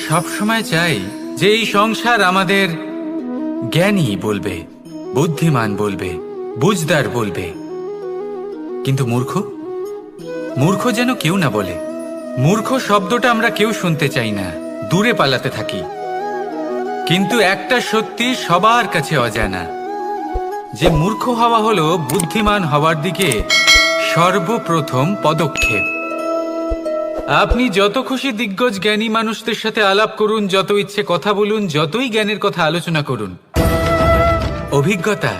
সবসময় চাই যে এই সংসার আমাদের জ্ঞানী বলবে, বুদ্ধিমান বলবে, বুঝদার বলবে, কিন্তু মূর্খ মূর্খ যেন কেউ না বলে। মূর্খ শব্দটা আমরা কেউ শুনতে চাই না, দূরে পালাতে থাকি। কিন্তু একটা সত্যি সবার কাছে অজানা, যে মূর্খ হওয়া হলো বুদ্ধিমান হওয়ার দিকে সর্বপ্রথম পদক্ষেপ। আপনি যত খুশি দিগ্গজ জ্ঞানী মানুষদের সাথে আলাপ করুন, যত ইচ্ছে কথা বলুন, যতই জ্ঞানের কথা আলোচনা করুন, অভিজ্ঞতা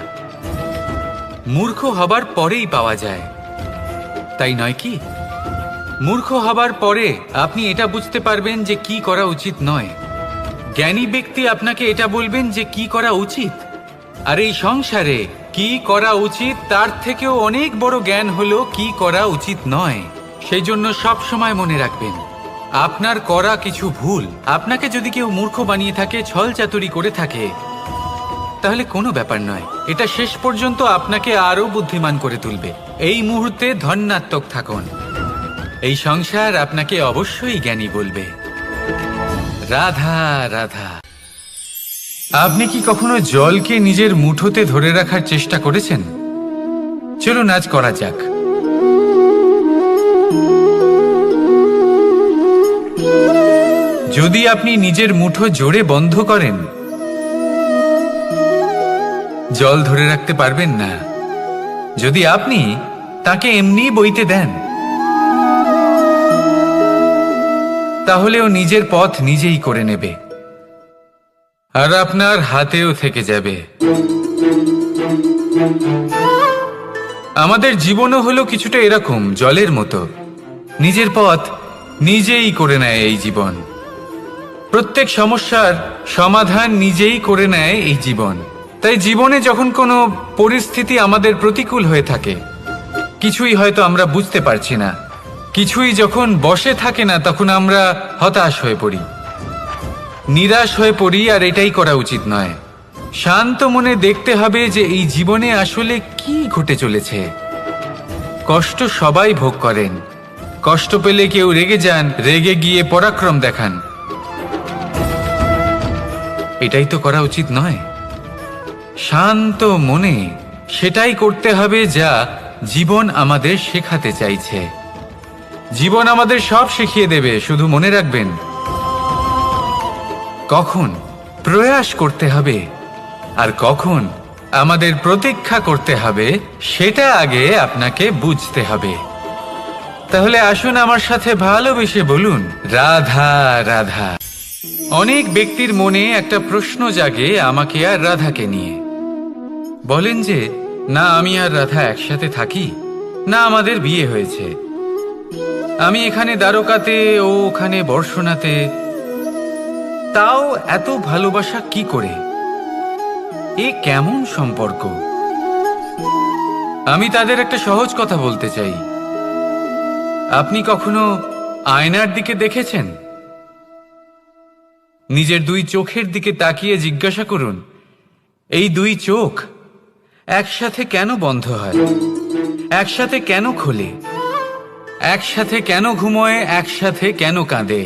মূর্খ হবার পরেই পাওয়া যায়, তাই নয় কি? মূর্খ হবার পরে আপনি এটা বুঝতে পারবেন যে কি করা উচিত নয়। জ্ঞানী ব্যক্তি আপনাকে এটা বলবেন যে কি করা উচিত। আর এই সংসারে কি করা উচিত তার থেকেও অনেক বড় জ্ঞান হলো কি করা উচিত নয়। সেই জন্য সব সময় মনে রাখবেন, আপনার করা কিছু ভুল, আপনাকে যদি কেউ মূর্খ বানিয়ে থাকে, ছল চাতুরি করে থাকে, তাহলে কোনো ব্যাপার নয়, এটা শেষ পর্যন্ত আপনাকে আরো বুদ্ধিমান করে তুলবে। এই মুহূর্তে ধন্যাত্মক থাকুন, এই সংসার আপনাকে অবশ্যই জ্ঞানী বলবে। রাধা রাধা। আপনি কি কখনো জলকে নিজের মুঠোতে ধরে রাখার চেষ্টা করেছেন? চলুন আজ করা যাক। যদি আপনি নিজের মুঠো জোরে বন্ধ করেন, জল ধরে রাখতে পারবেন না। যদি আপনি তাকে এমনি বইতে দেন, তাহলে ও নিজের পথ নিজেই করে নেবে, আর আপনার হাতেও থেকে যাবে। আমাদের জীবনও হলো কিছুটা এরকম, জলের মতো, নিজের পথ নিজেই করে নেয় এই জীবন। প্রত্যেক সমস্যার সমাধান নিজেই করে নেয় এই জীবন। তাই জীবনে যখন কোনো পরিস্থিতি আমাদের প্রতিকূল হয়ে থাকে, কিছুই হয়তো আমরা বুঝতে পারছি না, কিছুই যখন বসে থাকে না, তখন আমরা হতাশ হয়ে পড়ি, নিরাশ হয়ে পড়ি। আর এটাই করা উচিত নয়। শান্ত মনে দেখতে হবে যে এই জীবনে আসলে কি ঘটে চলেছে। কষ্ট সবাই ভোগ করেন, কষ্ট পেলে কেউ রেগে যান, রেগে গিয়ে পরাক্রম দেখান। এটাই তো করা উচিত নয়। শান্ত মনে সেটাই করতে হবে যা জীবন আমাদের শেখাতে চাইছে। জীবন আমাদের সব শিখিয়ে দেবে, শুধু মনে রাখবেন কখন প্রয়াস করতে হবে আর কখন আমাদের প্রতীক্ষা করতে হবে, সেটা আগে আপনাকে বুঝতে হবে। তাহলে আসুন আমার সাথে ভালোবেসে বলুন, রাধা রাধা। অনেক ব্যক্তির মনে একটা প্রশ্ন জাগে আমাকে আর রাধাকে নিয়ে। বলেন যে না আমি আর রাধা একসাথে থাকি, না আমাদের বিয়ে হয়েছে, আমি এখানে দ্বারকাতে, ও ওখানে বর্ষণাতে, তাও এত ভালোবাসা কি করে? এ কেমন সম্পর্ক? আমি তাদের একটা সহজ কথা বলতে চাই। আপনি কখনো আয়নার দিকে দেখেছেন? নিজের দুই চোখের দিকে তাকিয়ে জিজ্ঞাসা করুন, এই দুই চোখ একসাথে কেন বন্ধ হয়, একসাথে কেন খোলে, একসাথে কেন ঘুমোয়, একসাথে কেন কাঁদে?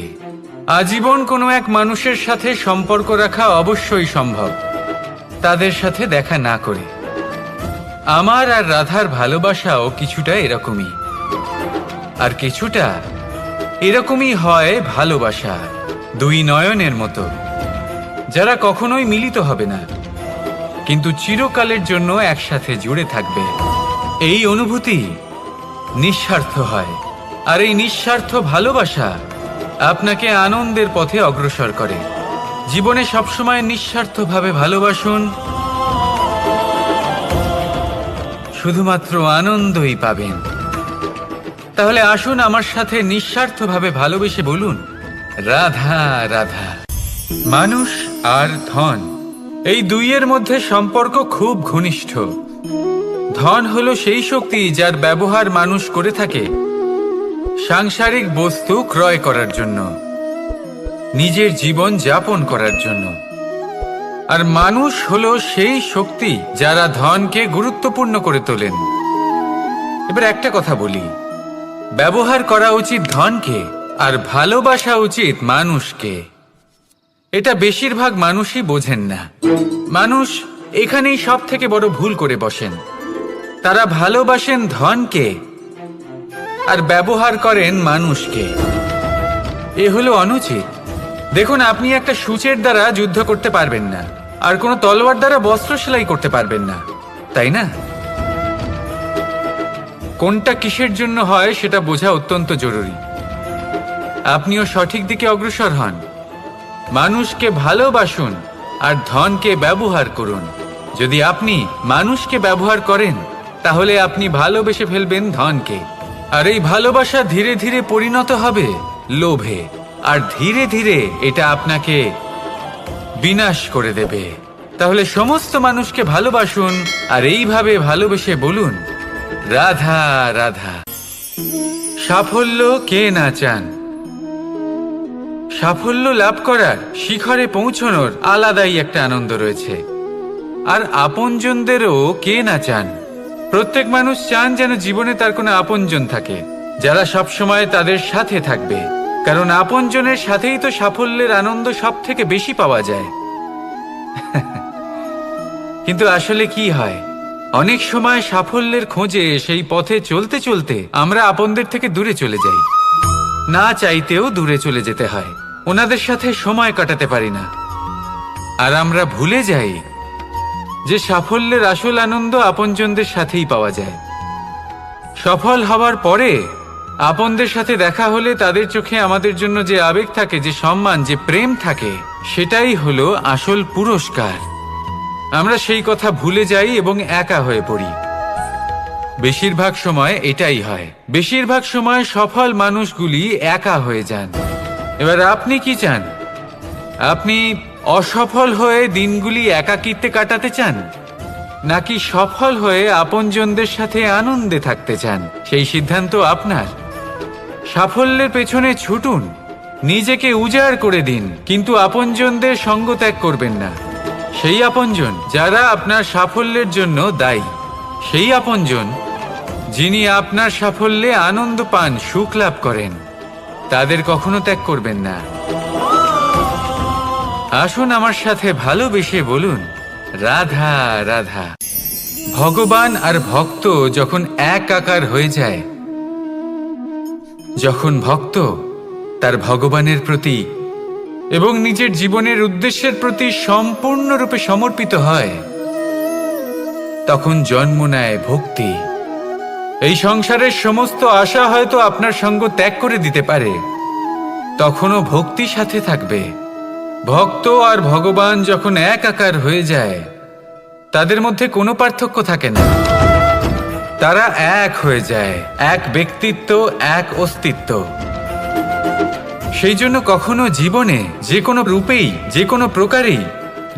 আজীবন কোনো এক মানুষের সাথে সম্পর্ক রাখা অবশ্যই সম্ভব, তাদের সাথে দেখা না করে। আমার আর রাধার ভালোবাসাও কিছুটা এরকমই, আর কিছুটা এরকমই হয় ভালোবাসা দুই নয়নের মতো, যারা কখনোই মিলিত হবে না, কিন্তু চিরকালের জন্য একসাথে জুড়ে থাকবে। এই অনুভূতি নিঃস্বার্থ হয়, আর এই নিঃস্বার্থ ভালোবাসা আপনাকে আনন্দের পথে অগ্রসর করে। জীবনে সবসময় নিঃস্বার্থভাবে ভালোবাসুন, শুধুমাত্র আনন্দই পাবেন। তাহলে আসুন আমার সাথে নিঃস্বার্থভাবে ভালোবেসে বলুন, রাধা রাধা। মানুষ আর ধন, এই দুইয়ের মধ্যে সম্পর্ক খুব ঘনিষ্ঠ। ধন হলো সেই শক্তি যার ব্যবহার মানুষ করে থাকে সাংসারিক বস্তু ক্রয় করার জন্য, নিজের জীবন যাপন করার জন্য। আর মানুষ হলো সেই শক্তি যারা ধনকে গুরুত্বপূর্ণ করে তোলেন। এবার একটা কথা বলি, ব্যবহার করা উচিত ধনকে আর ভালোবাসা উচিত মানুষকে। এটা বেশিরভাগ মানুষই বোঝেন না। মানুষ এখানেই সব থেকে বড় ভুল করে বসেন। তারা ভালোবাসেন ধনকে আর ব্যবহার করেন মানুষকে। এ হলো অনুচিত। দেখুন, আপনি একটা সূচের দ্বারা যুদ্ধ করতে পারবেন না, আর কোনো তলোয়ার দ্বারা বস্ত্র সেলাই করতে পারবেন না, তাই না? কোনটা কিসের জন্য হয় সেটা বোঝা অত্যন্ত জরুরি। আপনিও সঠিক দিকে অগ্রসর হন। মানুষকে ভালোবাসুন আর ধনকে ব্যবহার করুন। যদি আপনি মানুষকে ব্যবহার করেন, তাহলে আপনি ভালোবেসে ফেলবেন ধনকে। আর এই ভালোবাসা ধীরে ধীরে পরিণত হবে লোভে, আর ধীরে ধীরে এটা আপনাকে বিনাশ করে দেবে। তাহলে সমস্ত মানুষকে ভালোবাসুন আর এইভাবে ভালোবেসে বলুন, রাধা রাধা। সাফল্য কে না চান? সাফল্য লাভ করার, শিখরে পৌঁছানোর আলাদাই একটা আনন্দ রয়েছে। আর আপনজনদেরও কে না চান? প্রত্যেক মানুষ চান যেন জীবনে তার কোনো আপনজন থাকে, যারা সবসময় তাদের সাথে থাকবে। কারণ আপনজনের সাথেই তো সাফল্যের আনন্দ সব থেকে বেশি পাওয়া যায়। কিন্তু আসলে কি হয়, অনেক সময় সাফল্যের খোঁজে সেই পথে চলতে চলতে আমরা আপনদের থেকে দূরে চলে যাই। না চাইতেও দূরে চলে যেতে হয়, ওনাদের সাথে সময় কাটাতে পারি না। আর আমরা ভুলে যাই যে সাফল্যের আসল আনন্দ আপনজনদের সাথেই পাওয়া যায়। সফল হওয়ার পরে আপনদের সাথে দেখা হলে তাদের চোখে আমাদের জন্য যে আবেগ থাকে, যে সম্মান, যে প্রেম থাকে, সেটাই হলো আসল পুরস্কার। আমরা সেই কথা ভুলে যাই এবং একা হয়ে পড়ি। বেশিরভাগ সময় এটাই হয়। বেশিরভাগ সময় সফল মানুষগুলি একা হয়ে যান। এবার আপনি কি চান? আপনি অসফল হয়ে দিনগুলি একাকিত্বে কাটাতে চান, নাকি সফল হয়ে আপনজনদের সাথে আনন্দে থাকতে চান? সেই সিদ্ধান্ত আপনার। সাফল্যের পেছনে ছুটুন, নিজেকে উজাড় করে দিন, কিন্তু আপনজনদের সঙ্গ ত্যাগ করবেন না। সেই আপনজন যারা আপনার সাফল্যের জন্য দায়ী, সেই আপনজন যিনি আপনার সাফল্যে আনন্দ পান, সুখ লাভ করেন, তাদের কখনো ত্যাগ করবেন না। আসুন আমার সাথে ভালোবেসে বলুন, রাধা রাধা। ভগবান আর ভক্ত যখন একাকার হয়ে যায়, যখন ভক্ত তার ভগবানের প্রতি এবং নিজের জীবনের উদ্দেশ্যের প্রতি সম্পূর্ণরূপে সমর্পিত হয়, তখন জন্ম নেয় ভক্তি। এই সংসারের সমস্ত আশা হয়তো আপনার সঙ্গ ত্যাগ করে দিতে পারে, তখনও ভক্তি সাথে থাকবে। ভক্ত আর ভগবান যখন একাকার হয়ে যায়, তাদের মধ্যে কোনো পার্থক্য থাকে না। তারা এক হয়ে যায়, এক ব্যক্তিত্ব, এক অস্তিত্ব। সেই জন্য কখনো জীবনে যে কোনো রূপেই, যে কোনো প্রকারেই,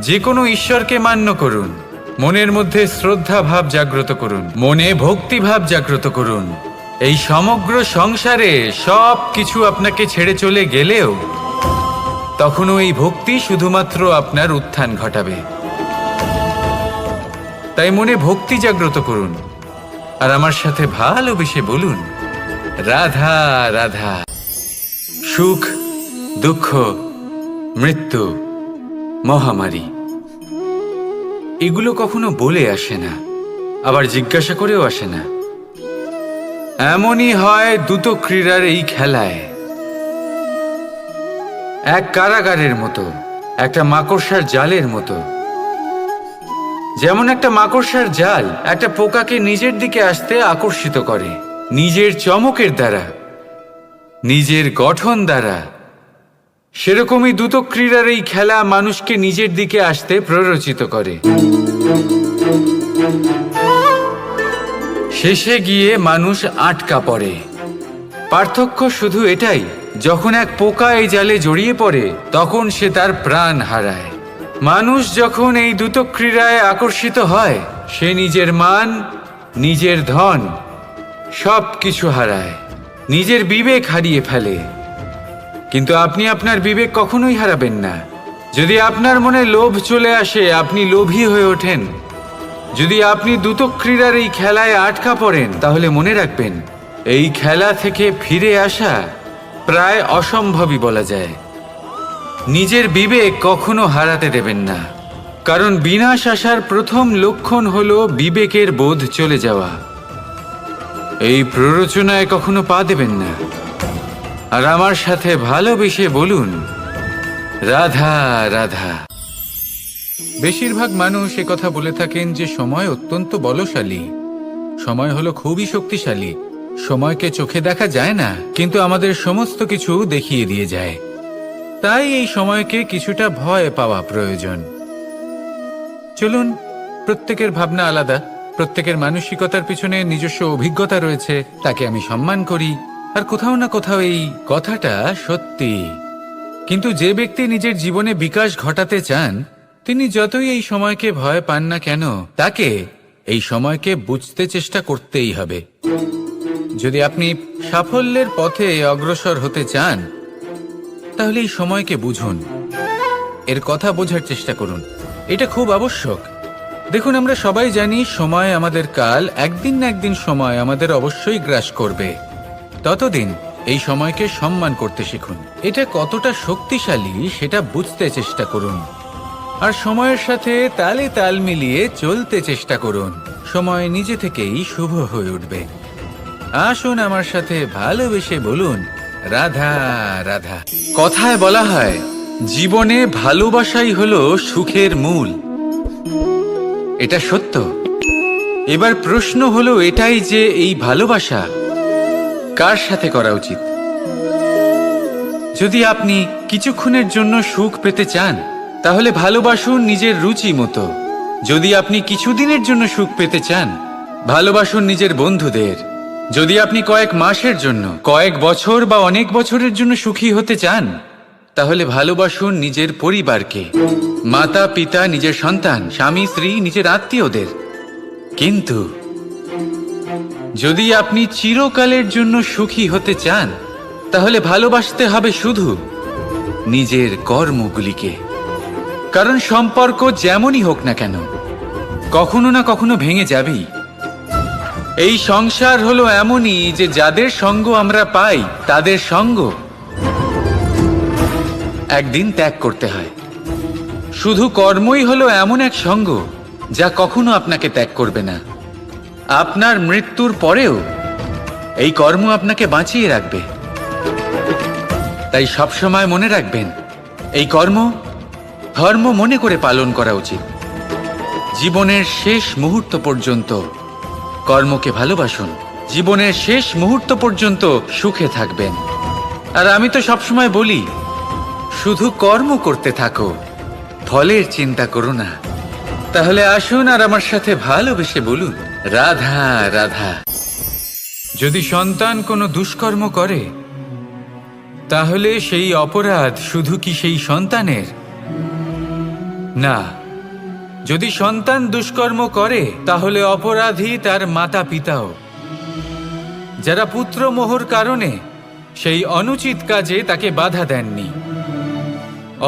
যে কোনো ঈশ্বরকে মান্য করুন। মনের মধ্যে শ্রদ্ধা ভাব জাগ্রত করুন, মনে ভক্তি ভাব জাগ্রত করুন। এই সমগ্র সংসারে সব কিছু আপনাকে ছেড়ে চলে গেলেও তখনও এই ভক্তি শুধুমাত্র আপনার উত্থান ঘটাবে। তাই মনে ভক্তি জাগ্রত করুন আর আমার সাথে ভালোবেসে বলুন, রাধা রাধা। সুখ, দুঃখ, মৃত্যু, মহামারী, এগুলো কখনো বলে আসে না, আবার জিজ্ঞাসা করেও আসে না। এমনই হয় দ্রুত ক্রীড়ার এই খেলায়। এক কারাগারের মতো, একটা মাকড়সার জালের মতো। যেমন একটা মাকড়সার জাল একটা পোকাকে নিজের দিকে আসতে আকর্ষিত করে, নিজের চমকের দ্বারা, নিজের গঠন দ্বারা, সেরকমই দ্রুত ক্রীড়ার এই খেলা মানুষকে নিজের দিকে আসতে প্ররোচিত করে। শেষে গিয়ে মানুষ আটকা পড়ে। পার্থক্য শুধু এটাই, যখন এক পোকা এই জালে জড়িয়ে পড়ে তখন সে তার প্রাণ হারায়। মানুষ যখন এই দ্রুত ক্রীড়ায় আকর্ষিত হয়, সে নিজের মান, নিজের ধন সব কিছু হারায়, নিজের বিবেক হারিয়ে ফেলে। কিন্তু আপনি আপনার বিবেক কখনোই হারাবেন না। যদি আপনার মনে লোভ চলে আসে, আপনি লোভী হয়ে ওঠেন। যদি আপনি দ্রুত ক্রীড়ার এই খেলায় আটকা পড়েন, তাহলে মনে রাখবেন, এই খেলা থেকে ফিরে আসা প্রায় অসম্ভবই বলা যায়। নিজের বিবেক কখনো হারাতে দেবেন না, কারণ বিনাশ আসার প্রথম লক্ষণ হলো বিবেকের বোধ চলে যাওয়া। এই প্ররোচনায় কখনো পা দেবেন না। আর আমার সাথে ভালোবেসে বলুন, রাধা রাধা। বেশিরভাগ মানুষ কথা বলে থাকেন যে সময় অত্যন্ত বলশালী, সময় হলো খুবই শক্তিশালী। সময়কে চোখে দেখা যায় না, কিন্তু আমাদের সমস্ত কিছু দেখিয়ে দিয়ে যায়। তাই এই সময়কে কিছুটা ভয় পাওয়া প্রয়োজন। চলুন, প্রত্যেকের ভাবনা আলাদা, প্রত্যেকের মানসিকতার পিছনে নিজস্ব অভিজ্ঞতা রয়েছে, তাকে আমি সম্মান করি। আর কোথাও না কোথাও এই কথাটা সত্যি। কিন্তু যে ব্যক্তি নিজের জীবনে বিকাশ ঘটাতে চান, তিনি যতই এই সময়কে ভয় পান না কেন, তাকে এই সময়কে বুঝতে চেষ্টা করতেই হবে। যদি আপনি সাফল্যের পথে অগ্রসর হতে চান, তাহলে এই সময়কে বুঝুন, এর কথা বোঝার চেষ্টা করুন। এটা খুব আবশ্যক। দেখুন, আমরা সবাই জানি সময় আমাদের কাল, একদিন না একদিন সময় আমাদের অবশ্যই গ্রাস করবে। ততদিন এই সময়কে সম্মান করতে শিখুন। এটা কতটা শক্তিশালী সেটা বুঝতে চেষ্টা করুন, আর সময়ের সাথে তালে তাল মিলিয়ে চলতে চেষ্টা করুন। সময় নিজে থেকেই শুভ হয়ে উঠবে। আসুন আমার সাথে ভালোবেসে বলুন, রাধা রাধা। কথায় বলা হয়, জীবনে ভালোবাসাই হলো সুখের মূল। এটা সত্য। এবার প্রশ্ন হলো এটাই যে এই ভালোবাসা কার সাথে করা উচিত। যদি আপনি কিছুক্ষণের জন্য সুখ পেতে চান, তাহলে ভালোবাসুন নিজের রুচি মতো। যদি আপনি কিছুদিনের জন্য সুখ পেতে চান, ভালোবাসুন নিজের বন্ধুদের। যদি আপনি কয়েক মাসের জন্য, কয়েক বছর বা অনেক বছরের জন্য সুখী হতে চান, তাহলে ভালোবাসুন নিজের পরিবারকে, মাতা পিতা, নিজের সন্তান, স্বামী স্ত্রী, নিজের আত্মীয়দের। কিন্তু যদি আপনি চিরকালের জন্য সুখী হতে চান, তাহলে ভালোবাসতে হবে শুধু নিজের কর্মগুলিকে। কারণ সম্পর্ক যেমনই হোক না কেন, কখনো না কখনো ভেঙে যাবেই। এই সংসার হলো এমনই যে যাদের সঙ্গ আমরা পাই, তাদের সঙ্গ একদিন ত্যাগ করতে হয়। শুধু কর্মই হলো এমন এক সঙ্গ যা কখনো আপনাকে ত্যাগ করবে না। আপনার মৃত্যুর পরেও এই কর্ম আপনাকে বাঁচিয়ে রাখবে। তাই সবসময় মনে রাখবেন, এই কর্ম ধর্ম মনে করে পালন করা উচিত। জীবনের শেষ মুহূর্ত পর্যন্ত কর্মকে ভালোবাসুন। জীবনের শেষ মুহূর্ত পর্যন্ত সুখে থাকবেন। আর আমি তো সবসময় বলি, শুধু কর্ম করতে থাকো, ফলের চিন্তা করো না। তাহলে আসুন আর আমার সাথে ভালোবেসে বলুন, রাধা রাধা। যদি সন্তান কোনো দুষ্কর্ম করে, তাহলে সেই অপরাধ শুধু কি সেই সন্তানের? না, যদি সন্তান দুষ্কর্ম করে, তাহলে অপরাধী তার মাতা পিতাও, যারা পুত্রমোহর কারণে সেই অনুচিত কাজে তাকে বাধা দেননি।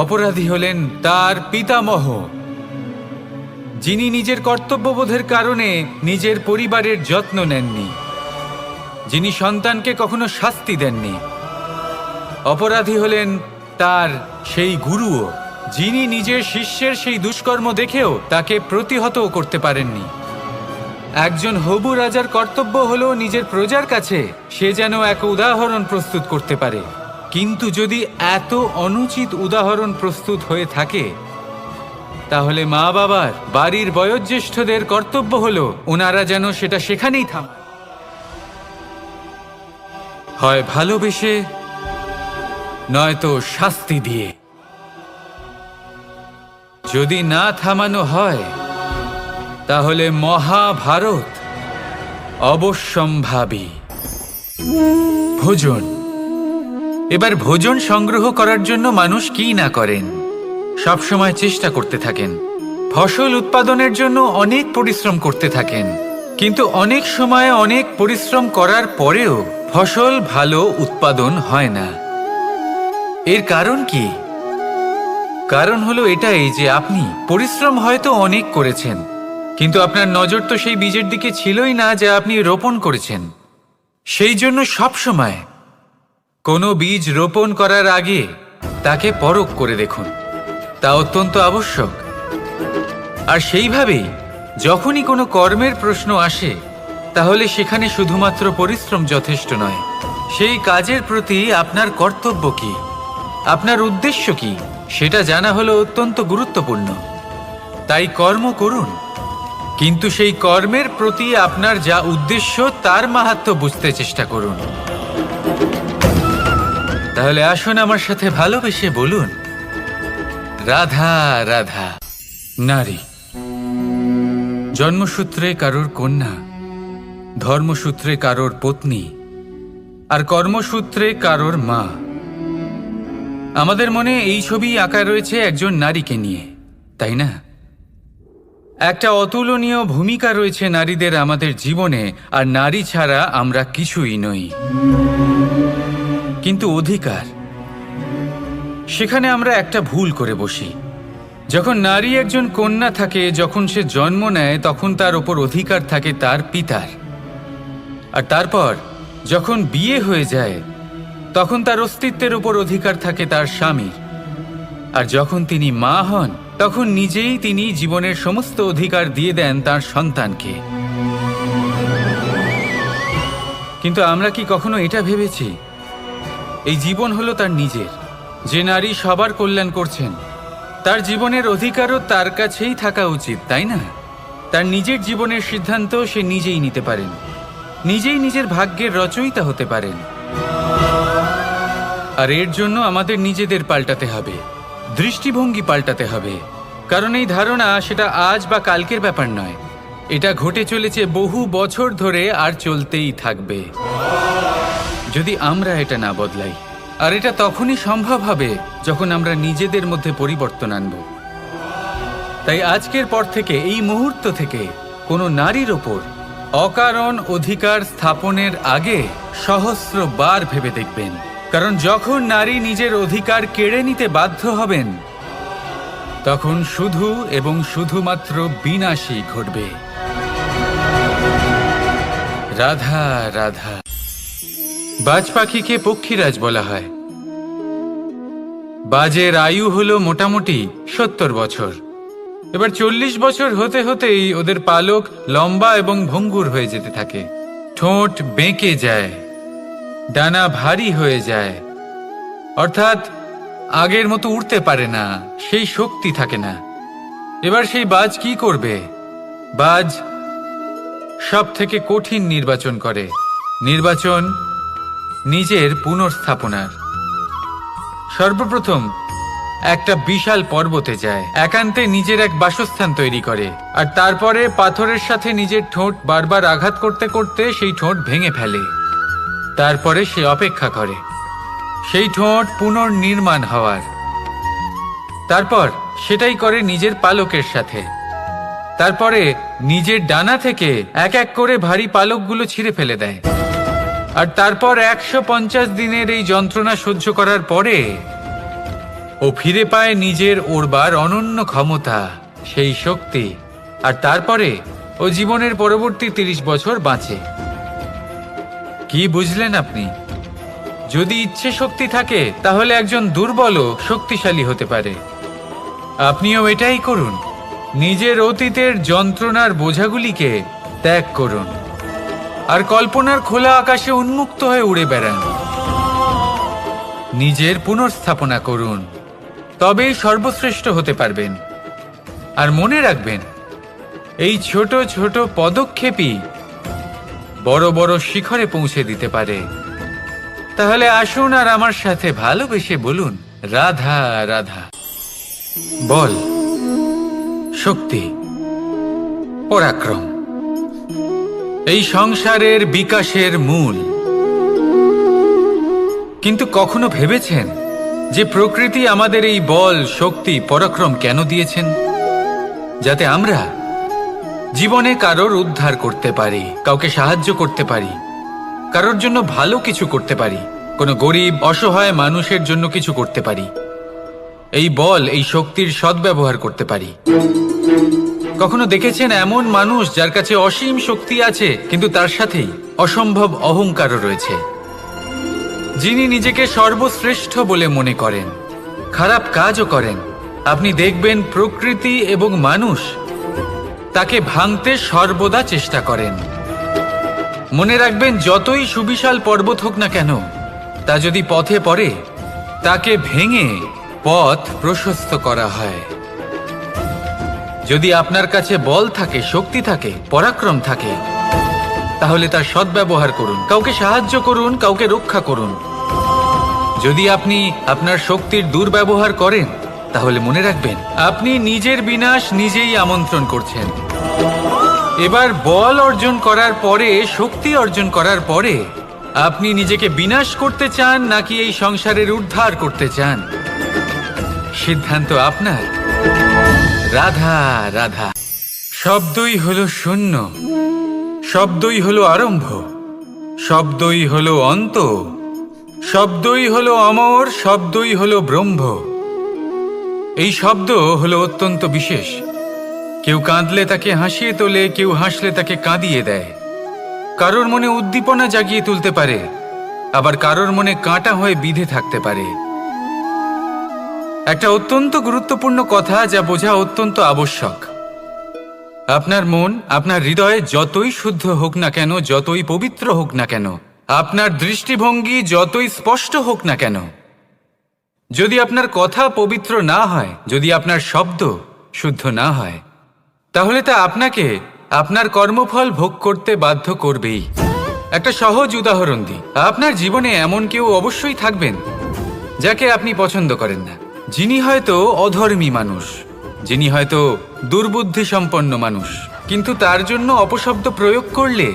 অপরাধী হলেন তার পিতামহ, যিনি নিজের কর্তব্যবোধের কারণে নিজের পরিবারের যত্ন নেননি, যিনি সন্তানকে কখনো শাস্তি দেননি। অপরাধী হলেন তার সেই গুরুও, যিনি নিজের শিষ্যের সেই দুষ্কর্ম দেখেও তাকে প্রতিহত করতে পারেননি। একজন হবু রাজার কর্তব্য হলো নিজের প্রজার কাছে সে যেন এক উদাহরণ প্রস্তুত করতে পারে। কিন্তু যদি এত অনুচিত উদাহরণ প্রস্তুত হয়ে থাকে, তাহলে মা বাবার, বাড়ির বয়োজ্যেষ্ঠদের কর্তব্য হলো ওনারা যেন সেটা সেখানেই থামান, হয় ভালোবেসে, নয়তো শাস্তি দিয়ে। যদি না থামানো হয়, তাহলে মহাভারত অবশ্যম্ভাবী। ভোজন। এবার ভোজন সংগ্রহ করার জন্য মানুষ কি না করেন, সবসময় চেষ্টা করতে থাকেন। ফসল উৎপাদনের জন্য অনেক পরিশ্রম করতে থাকেন, কিন্তু অনেক সময় অনেক পরিশ্রম করার পরেও ফসল ভালো উৎপাদন হয় না। এর কারণ কি? কারণ হলো এটাই যে আপনি পরিশ্রম হয়তো অনেক করেছেন, কিন্তু আপনার নজর তো সেই বীজের দিকে ছিলই না যা আপনি রোপণ করেছেন। সেই জন্য সবসময় কোনো বীজ রোপণ করার আগে তাকে পরখ করে দেখুন। তা অত্যন্ত আবশ্যক। আর সেইভাবেই যখনই কোনো কর্মের প্রশ্ন আসে, তাহলে সেখানে শুধুমাত্র পরিশ্রম যথেষ্ট নয়। সেই কাজের প্রতি আপনার কর্তব্য কি, আপনার উদ্দেশ্য কি, সেটা জানা হলো অত্যন্ত গুরুত্বপূর্ণ। তাই কর্ম করুন, কিন্তু সেই কর্মের প্রতি আপনার যা উদ্দেশ্য তার মাহাত্ম্য বুঝতে চেষ্টা করুন। তাহলে আসুন আমার সাথে ভালোবেসে বলুন, রাধা রাধা। নারী জন্মসূত্রে কারোর কন্যা, ধর্মসূত্রে কারোর পত্নী, আর কর্মসূত্রে কারোর মা। আমাদের মনে এই ছবি আঁকা রয়েছে একজন নারীকে নিয়ে, তাই না? একটা অতুলনীয় ভূমিকা রয়েছে নারীদের আমাদের জীবনে, আর নারী ছাড়া আমরা কিছুই নই। কিন্তু অধিকার, সেখানে আমরা একটা ভুল করে বসি। যখন নারী একজন কন্যা থাকে, যখন সে জন্ম নেয়, তখন তার ওপর অধিকার থাকে তার পিতার। আর তারপর যখন বিয়ে হয়ে যায়, তখন তার অস্তিত্বের উপর অধিকার থাকে তার স্বামীর। আর যখন তিনি মা হন, তখন নিজেই তিনি জীবনের সমস্ত অধিকার দিয়ে দেন তার সন্তানকে। কিন্তু আমরা কি কখনো এটা ভেবেছি এই জীবন হলো তার নিজের? যে নারী সবার কল্যাণ করছেন, তার জীবনের অধিকারও তার কাছেই থাকা উচিত, তাই না? তার নিজের জীবনের সিদ্ধান্ত সে নিজেই নিতে পারেন, নিজেই নিজের ভাগ্যের রচয়িতা হতে পারেন। আর এর জন্য আমাদের নিজেদের পাল্টাতে হবে, দৃষ্টিভঙ্গি পাল্টাতে হবে। কারণ এই ধারণা সেটা আজ বা কালকের ব্যাপার নয়, এটা ঘটে চলেছে বহু বছর ধরে, আর চলতেই থাকবে যদি আমরা এটা না বদলাই। আর এটা তখনই সম্ভব হবে যখন আমরা নিজেদের মধ্যে পরিবর্তন আনব। তাই আজকের পর থেকে, এই মুহূর্ত থেকে, কোনো নারীর ওপর অকারণ অধিকার স্থাপনের আগে সহস্রবার ভেবে দেখবেন। কারণ যখন নারী নিজের অধিকার কেড়ে নিতে বাধ্য হবেন, তখন শুধু এবং শুধুমাত্র বিনাশই ঘটবে। রাধা রাধা। বাজ পাখিকে পক্ষীরাজ বলা হয়। বাজের আয়ু হলো মোটামুটি 70 বছর। এবার 40 বছর হতে হতেই ওদের পালক লম্বা এবং ভঙ্গুর হয়ে যেতে থাকে, ঠোঁট বেঁকে যায়, ডানা ভারী হয়ে যায়, অর্থাৎ আগের মতো উড়তে পারে না, সেই শক্তি থাকে না। এবার সেই বাজ কি করবে? বাজ সব থেকে কঠিন নির্বাচন করে, নির্বাচন নিজের পুনর্স্থাপনার। সর্বপ্রথম একটা বিশাল পর্বতে যায়, একান্তে নিজের এক বাসস্থান তৈরি করে, আর তারপরে পাথরের সাথে নিজের ঠোঁট বারবার আঘাত করতে করতে সেই ঠোঁট ভেঙে ফেলে। তারপরে সে অপেক্ষা করে সেই ঠোঁট পুনর্নির্মাণ হওয়ার। তারপর সেটাই করে নিজের পালকের সাথে। তারপরে নিজের ডানা থেকে এক এক করে ভারী পালকগুলো ছিঁড়ে ফেলে দেয়। আর তারপর 150 দিনের এই যন্ত্রণা সহ্য করার পরে ও ফিরে পায় নিজের ওড়বার অনন্য ক্ষমতা, সেই শক্তি। আর তারপরে ও জীবনের পরবর্তী 30 বছর বাঁচে। কি বুঝলেন আপনি? যদি ইচ্ছে শক্তি থাকে, তাহলে একজন দুর্বলও শক্তিশালী হতে পারে। আপনিও এটাই করুন, নিজের অতীতের যন্ত্রণার বোঝাগুলিকে ত্যাগ করুন, আর কল্পনার খোলা আকাশে উন্মুক্ত হয়ে উড়ে বেড়ান। নিজের পুনর্স্থাপনা করুন, তবেই সর্বশ্রেষ্ঠ হতে পারবেন। আর মনে রাখবেন, এই ছোট ছোট পদক্ষেপই বড় বড় শিখরে পৌঁছে দিতে পারে। তাহলে আসুন আর আমার সাথে ভালোবেসে বলুন, রাধা রাধা। বল, শক্তি, পরাক্রম এই সংসারের বিকাশের মূল। কিন্তু কখনো ভেবেছেন যে প্রকৃতি আমাদের এই বল, শক্তি, পরাক্রম কেন দিয়েছেন? যাতে আমরা জীবনে কারোর উদ্ধার করতে পারি, কাউকে সাহায্য করতে পারি, কারোর জন্য ভালো কিছু করতে পারি, কোনো গরিব অসহায় মানুষের জন্য কিছু করতে পারি। এই বল, এই শক্তির সদ্ব্যবহার করতে পারি। কখনো দেখেছেন এমন মানুষ যার কাছে অসীম শক্তি আছে, কিন্তু তার সাথেই অসম্ভব অহংকারও রয়েছে? যিনি নিজেকে সর্বশ্রেষ্ঠ বলে মনে করেন, খারাপ কাজও করেন, আপনি দেখবেন প্রকৃতি এবং মানুষ তাকে ভাঙতে সর্বদা চেষ্টা করেন। মনে রাখবেন, যতই সুবিশাল পর্বত হোক না কেন, তা যদি পথে পড়ে তাকে ভেঙে পথ প্রশস্ত করা হয়। যদি আপনার কাছে বল থাকে, শক্তি থাকে, পরাক্রম থাকে, তাহলে তার সদ্ব্যবহার করুন, কাউকে সাহায্য করুন, কাউকে রক্ষা করুন। যদি আপনি আপনার শক্তির দুর্ব্যবহার করেন, তাহলে মনে রাখবেন আপনি নিজের বিনাশ নিজেই আমন্ত্রণ করছেন। এবার বল অর্জন করার পরে, শক্তি অর্জন করার পরে আপনি নিজেকে বিনাশ করতে চান নাকি এই সংসারের উদ্ধার করতে চান, সিদ্ধান্ত আপনার। রাধা রাধা। শব্দই হলো শূন্য, শব্দই হলো আরম্ভ, শব্দই হলো অন্ত, শব্দই হলো অমর, শব্দই হলো ব্রহ্ম। এই শব্দ হলো অত্যন্ত বিশেষ। কেউ কাঁদলে তাকে হাসিয়ে তোলে, কেউ হাসলে তাকে কাঁদিয়ে দেয়। কারোর মনে উদ্দীপনা জাগিয়ে তুলতে পারে, আবার কারোর মনে কাঁটা হয়ে বিঁধে থাকতে পারে। একটা অত্যন্ত গুরুত্বপূর্ণ কথা, যা বোঝা অত্যন্ত আবশ্যক। আপনার মন, আপনার হৃদয়ে যতই শুদ্ধ হোক না কেন, যতই পবিত্র হোক না কেন, আপনার দৃষ্টিভঙ্গি যতই স্পষ্ট হোক না কেন, যদি আপনার কথা পবিত্র না হয়, যদি আপনার শব্দ শুদ্ধ না হয়, তাহলে তা আপনাকে আপনার কর্মফল ভোগ করতে বাধ্য করবেই। একটা সহজ উদাহরণ দিই। আপনার জীবনে এমন কেউ অবশ্যই থাকবেন যাকে আপনি পছন্দ করেন না, যিনি হয়তো অধর্মী মানুষ, যিনি হয়তো দুর্বুদ্ধি সম্পন্ন মানুষ, কিন্তু তার জন্য অপশব্দ প্রয়োগ করলে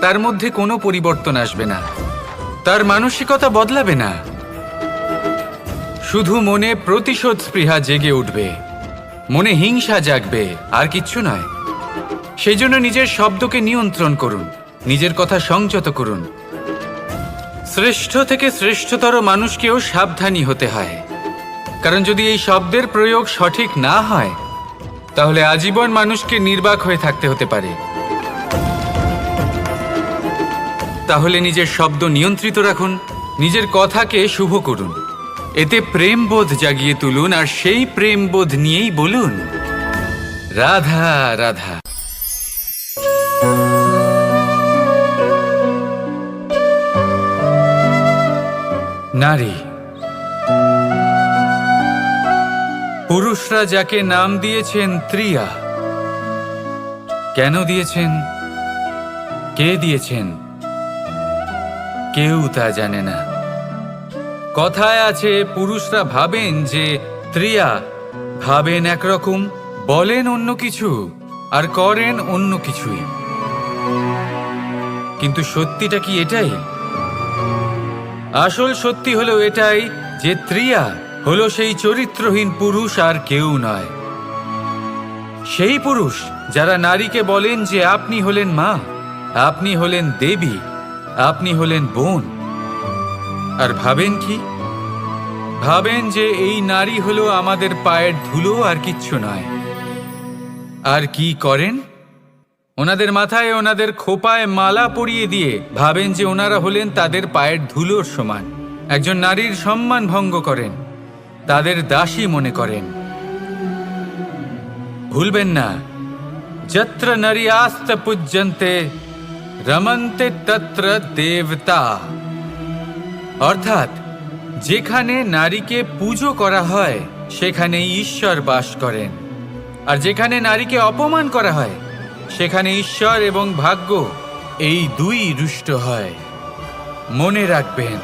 তার মধ্যে কোনো পরিবর্তন আসবে না, তার মানসিকতা বদলাবে না, শুধু মনে প্রতিশোধ স্পৃহা জেগে উঠবে, মনে হিংসা জাগবে, আর কিচ্ছু নয়। সেই জন্য নিজের শব্দকে নিয়ন্ত্রণ করুন, নিজের কথা সংযত করুন। শ্রেষ্ঠ থেকে শ্রেষ্ঠতর মানুষকেও সাবধানী হতে হয়, কারণ যদি এই শব্দের প্রয়োগ সঠিক না হয়, তাহলে আজীবন মানুষকে নির্বাক হয়ে থাকতে হতে পারে। তাহলে নিজের শব্দ নিয়ন্ত্রিত রাখুন, নিজের কথাকে শুভ করুন, এতে প্রেমবোধ জাগিয়ে তুলুন, আর সেই প্রেমবোধ নিয়েই বলুন রাধা রাধা। নারী, পুরুষরা যাকে নাম দিয়েছেন ত্রিয়া, কেন দিয়েছেন, কে দিয়েছেন, কেউ তা জানে না। কথায় আছে, পুরুষরা ভাবেন যে ত্রিয়া, ভাবেন একরকম, বলেন অন্য কিছু, আর করেন অন্য কিছুই। কিন্তু সত্যিটা কি এটাই? আসল সত্যি হলো এটাই যে ত্রিয়া হলো সেই চরিত্রহীন পুরুষ, আর কেউ নয়। সেই পুরুষ যারা নারীকে বলেন যে আপনি হলেন মা, আপনি হলেন দেবী, আপনি হলেন বোন, আর ভাবেন কি? ভাবেন যে এই নারী হলো আমাদের পায়ের ধুলো, আর কিচ্ছু নয়। আর কি করেন? ওনাদের মাথায়, ওনাদের খোপায় মালা পরিয়ে দিয়ে ভাবেন যে ওনারা হলেন তাদের পায়ের ধুলোর সমান। একজন নারীর সম্মান ভঙ্গ করেন, তাদের দাসী মনে করেন। ভুলবেন না, যত্র নারী আস্ত পূজ্যন্তে রমন্তে তত্র দেবতা। অর্থাৎ যেখানে নারীকে পুজো করা হয়, সেখানে ঈশ্বর বাস করেন, আর যেখানে নারীকে অপমান করা হয়, সেখানে ঈশ্বর এবং ভাগ্য এই দুই রুষ্ট হয়। মনে রাখবেন,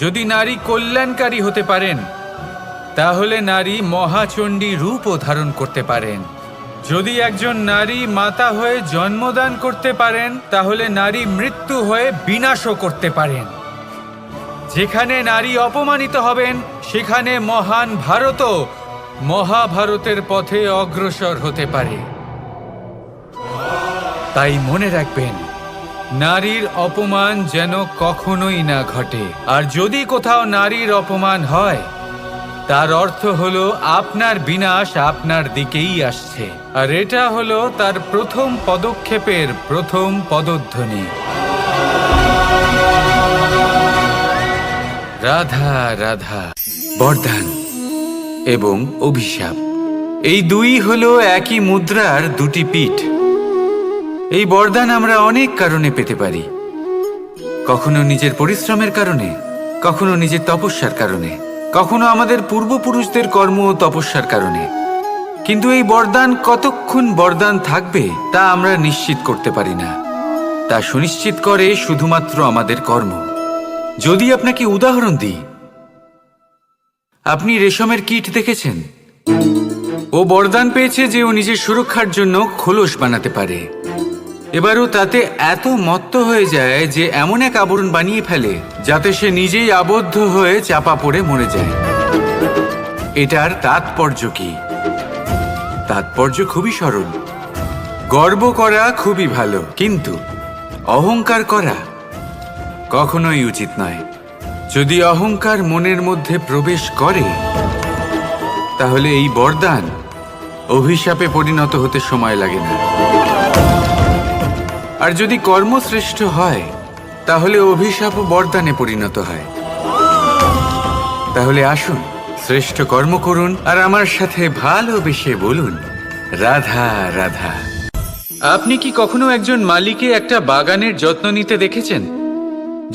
যদি নারী কল্যাণকারী হতে পারেন, তাহলে নারী মহাচণ্ডী রূপও ধারণ করতে পারেন। যদি একজন নারী মাতা হয়ে জন্মদান করতে পারেন, তাহলে নারী মৃত্যু হয়ে বিনাশও করতে পারেন। যেখানে নারী অপমানিত হবেন, সেখানে মহান ভারতও মহাভারতের পথে অগ্রসর হতে পারে। তাই মনে রাখবেন, নারীর অপমান যেন কখনোই না ঘটে। আর যদি কোথাও নারীর অপমান হয়, তার অর্থ হলো আপনার বিনাশ আপনার দিকেই আসছে, আর এটা হলো তার প্রথম পদক্ষেপের প্রথম পদধ্বনি। রাধা রাধা। বরদান এবং অভিশাপ, এই দুই হলো একই মুদ্রার দুটি পিঠ। এই বরদান আমরা অনেক কারণে পেতে পারি, কখনো নিজের পরিশ্রমের কারণে, কখনো নিজের তপস্যার কারণে, কখনো আমাদের পূর্বপুরুষদের কর্ম ও তপস্যার কারণে। কিন্তু এই বরদান কতক্ষণ বরদান থাকবে তা আমরা নিশ্চিত করতে পারি না। তা সুনিশ্চিত করে শুধুমাত্র আমাদের কর্ম। যদি আপনাকে উদাহরণ দিই, আপনি রেশমের কীট দেখেছেন? ও বরদান পেয়েছে যে ও নিজের সুরক্ষার জন্য খোলস বানাতে পারে। এবারও তাতে এত মত্ত হয়ে যায় যে এমন এক আবরণ বানিয়ে ফেলে যাতে সে নিজেই আবদ্ধ হয়ে চাপা পড়ে মরে যায়। এটার তাৎপর্য কি? তাৎপর্য খুবই সরল। গর্ব করা খুবই ভালো, কিন্তু অহংকার করা কখনোই উচিত নয়। যদি অহংকার মনের মধ্যে প্রবেশ করে, তাহলে এই বরদান অভিশাপে পরিণত হতে সময় লাগে না। আর যদি কর্মশ্রেষ্ঠ হয়, তাহলে অভিশাপও বরদানে পরিণত হয়। তাহলে আসুন, শ্রেষ্ঠ কর্ম করুন আর আমার সাথে ভালোবেসে বলুন, রাধা রাধা। আপনি কি কখনো একজন মালিকে একটা বাগানের যত্ন নিতে দেখেছেন?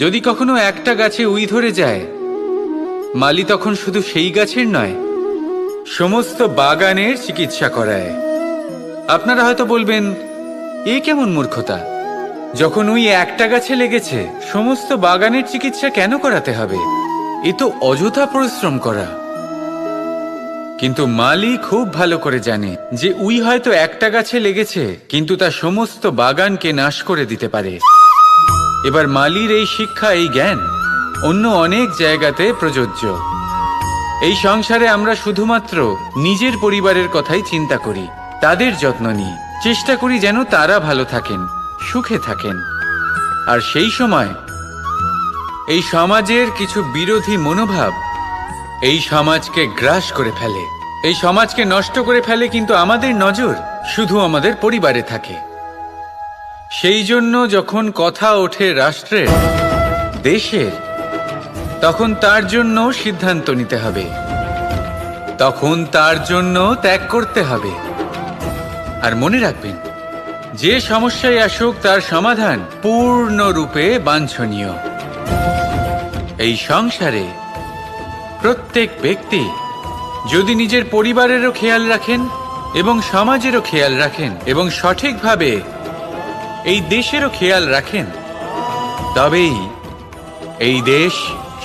যদি কখনো একটা গাছে উই ধরে যায়, মালি তখন শুধু সেই গাছের নয়, সমস্ত বাগানের চিকিৎসা করায়। আপনারা হয়তো বলবেন, এ কেমন মূর্খতা! যখন উই একটা গাছে লেগেছে, সমস্ত বাগানের চিকিৎসা কেন করাতে হবে? এ তো অযথা পরিশ্রম করা। কিন্তু মালি খুব ভালো করে জানে যে উই হয়তো একটা গাছে লেগেছে, কিন্তু তা সমস্ত বাগানকে নাশ করে দিতে পারে। এবার মালির এই শিক্ষা, এই জ্ঞান অন্য অনেক জায়গাতে প্রযোজ্য। এই সংসারে আমরা শুধুমাত্র নিজের পরিবারের কথাই চিন্তা করি, তাদের যত্ন নিই, চেষ্টা করি যেন তারা ভালো থাকেন, সুখে থাকেন। আর সেই সময় এই সমাজের কিছু বিরোধী মনোভাব এই সমাজকে গ্রাস করে ফেলে, এই সমাজকে নষ্ট করে ফেলে। কিন্তু আমাদের নজর শুধু আমাদের পরিবারে থাকে। সেই জন্য যখন কথা ওঠে রাষ্ট্রের, দেশের, তখন তার জন্য সিদ্ধান্ত নিতে হবে, তখন তার জন্য ত্যাগ করতে হবে। আর মনে রাখবেন, যে সমস্যায় আসুক তার সমাধান পূর্ণরূপে বাঞ্ছনীয়। এই সংসারে প্রত্যেক ব্যক্তি যদি নিজের পরিবারেরও খেয়াল রাখেন এবং সমাজেরও খেয়াল রাখেন এবং সঠিকভাবে এই দেশেরও খেয়াল রাখেন, তবেই এই দেশ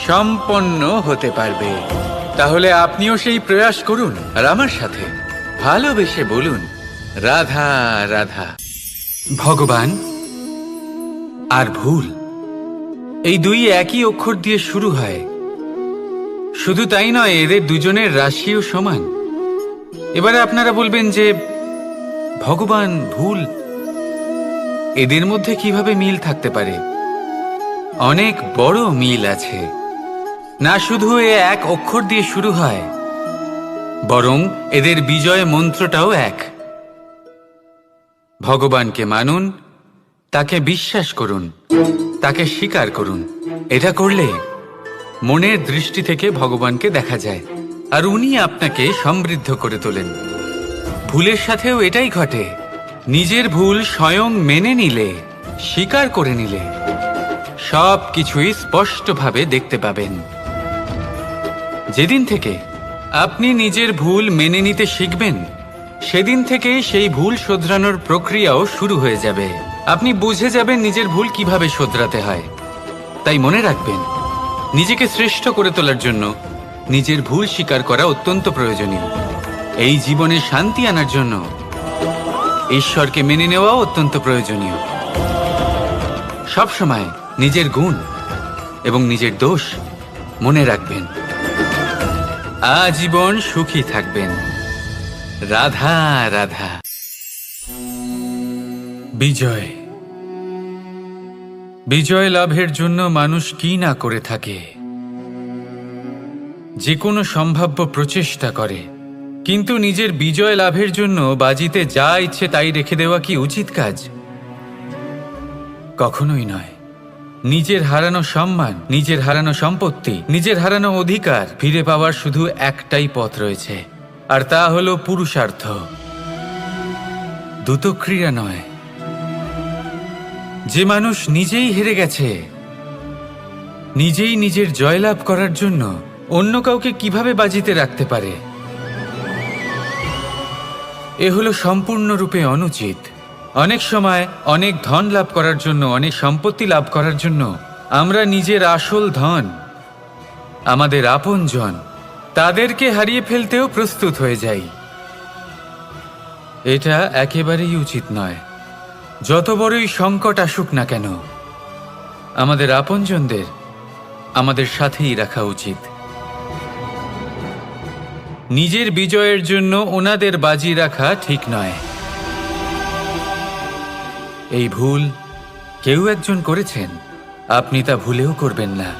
সম্পন্ন হতে পারবে। তাহলে আপনিও সেই প্রয়াস করুন আর আমার সাথে ভালোবেসে বলুন, রাধা রাধা। ভগবান আর ভুল, এই দুই একই অক্ষর দিয়ে শুরু হয়। শুধু তাই নয়, এদের দুজনের রাশিও সমান। এবারে আপনারা বলবেন যে ভগবান, ভুল, এদের মধ্যে কিভাবে মিল থাকতে পারে? অনেক বড় মিল আছে। না শুধু এ এক অক্ষর দিয়ে শুরু হয়, বরং এদের বিজয় মন্ত্রটাও এক। ভগবানকে মানুন, তাকে বিশ্বাস করুন, তাকে স্বীকার করুন। এটা করলে মনের দৃষ্টি থেকে ভগবানকে দেখা যায় আর উনি আপনাকে সমৃদ্ধ করে তোলেন। ভুলের সাথেও এটাই ঘটে। নিজের ভুল স্বয়ং মেনে নিলে, স্বীকার করে নিলে, সব কিছুই স্পষ্টভাবে দেখতে পাবেন। যেদিন থেকে আপনি নিজের ভুল মেনে নিতে শিখবেন, সেদিন থেকে সেই ভুল শোধরানোর প্রক্রিয়াও শুরু হয়ে যাবে। আপনি বুঝে যাবেন নিজের ভুল কিভাবে শোধরাতে হয়। তাই মনে রাখবেন, নিজেকে শ্রেষ্ঠ করে তোলার জন্য নিজের ভুল স্বীকার করা অত্যন্ত প্রয়োজনীয়। এই জীবনে শান্তি আনার জন্য ঈশ্বরকে মেনে নেওয়াও অত্যন্ত প্রয়োজনীয়। সবসময় নিজের গুণ এবং নিজের দোষ মনে রাখবেন। আজীবন সুখী থাকবেন। রাধা রাধা। বিজয়, বিজয় লাভের জন্য মানুষ কি না করে থাকে, যে কোনো সম্ভাব্য প্রচেষ্টা করে। কিন্তু নিজের বিজয় লাভের জন্য বাজিতে যা ইচ্ছে তাই রেখে দেওয়া কি উচিত কাজ? কখনোই নয়। নিজের হারানো সম্মান, নিজের হারানো সম্পত্তি, নিজের হারানো অধিকার ফিরে পাওয়ার শুধু একটাই পথ রয়েছে, আর তা হলো পুরুষার্থ, দ্যুতক্রিয়া নয়। যে মানুষ নিজেই হেরে গেছে, নিজেই নিজের জয়লাভ করার জন্য অন্য কাউকে কিভাবে বাজিতে রাখতে পারে? এ হলো সম্পূর্ণরূপে অনুচিত। অনেক সময় অনেক ধন লাভ করার জন্য, অনেক সম্পত্তি লাভ করার জন্য আমরা নিজের আসল ধন, আমাদের আপনজন, তাদেরকে হারিয়ে ফেলতেও প্রস্তুত হয়ে যাই। এটা একেবারেই উচিত নয়। যত বড়ই সংকট আসুক না কেন, আমাদের আপনজনদের আমাদের সাথেই রাখা উচিত। নিজের বিজয়ের জন্য ওনাদের বাজি রাখা ঠিক নয়। এই ভুল কেউ একজন করেছেন, আপনি তা ভুলেও করবেন না।